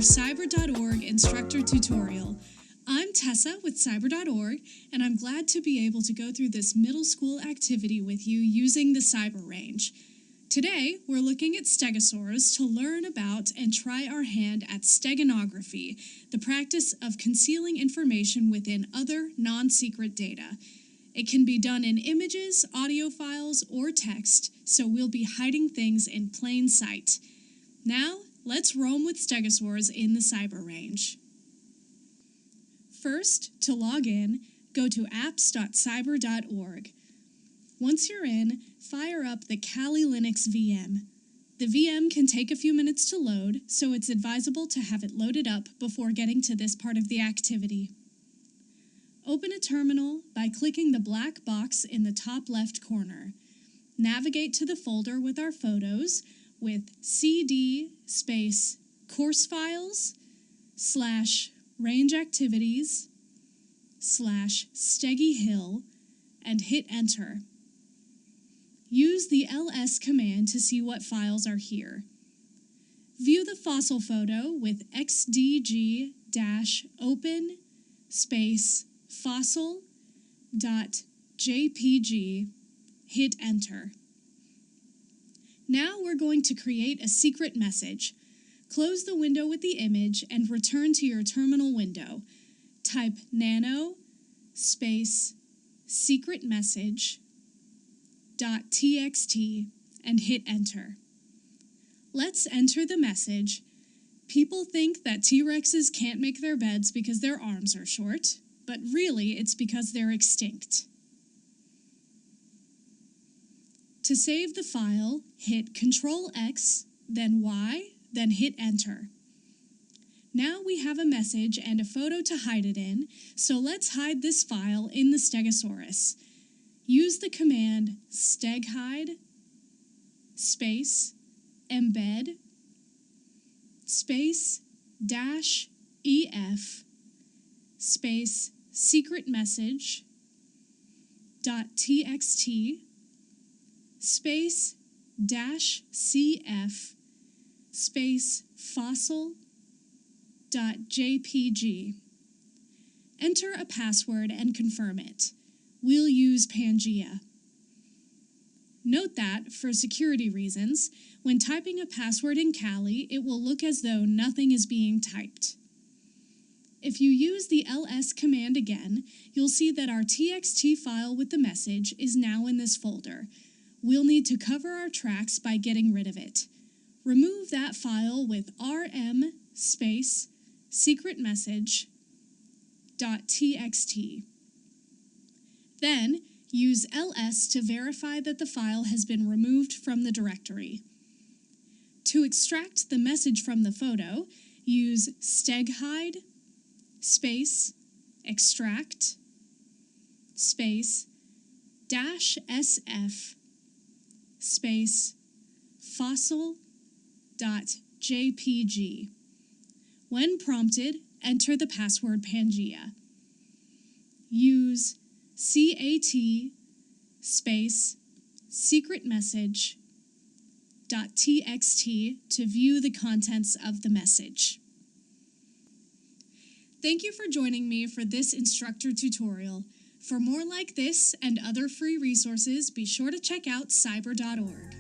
Cyber.org instructor tutorial. I'm Tessa with Cyber.org, and I'm glad to be able to go through this middle school activity with you using the cyber range. Today, we're looking at StegoSaurs to learn about and try our hand at steganography, the practice of concealing information within other non-secret data. It can be done in images, audio files, or text, so we'll be hiding things in plain sight. Now, let's roam with StegoSaurs in the cyber range. First, to log in, go to apps.cyber.org. Once you're in, fire up the Kali Linux VM. The VM can take a few minutes to load, so it's advisable to have it loaded up before getting to this part of the activity. Open a terminal by clicking the black box in the top left corner. Navigate to the folder with our photos with cd space course files / range activities / Steggy Hill and hit enter. Use the ls command to see what files are here. View the fossil photo with xdg-open space fossil.jpg, hit enter. Now we're going to create a secret message. Close the window with the image and return to your terminal window. Type nano space secret message.txt and hit enter. Let's enter the message. People think that T-Rexes can't make their beds because their arms are short, but really it's because they're extinct. To save the file, hit Ctrl-X, then Y, then hit enter. Now we have a message and a photo to hide it in, so let's hide this file in the Stegosaurus. Use the command steghide space embed space -ef space secret message .txt space -cf space fossil.jpg. Enter a password and confirm it. We'll use Pangea. Note that, for security reasons, when typing a password in Kali, it will look as though nothing is being typed. If you use the ls command again, you'll see that our txt file with the message is now in this folder. We'll need to cover our tracks by getting rid of it. Remove that file with rm space secret message.txt. Then, use ls to verify that the file has been removed from the directory. To extract the message from the photo, use steghide space extract space -sf space fossil.jpg. When prompted, enter the password Pangea. Use cat space secret message.txt to view the contents of the message. Thank you for joining me for this instructor tutorial. For more like this and other free resources, be sure to check out cyber.org.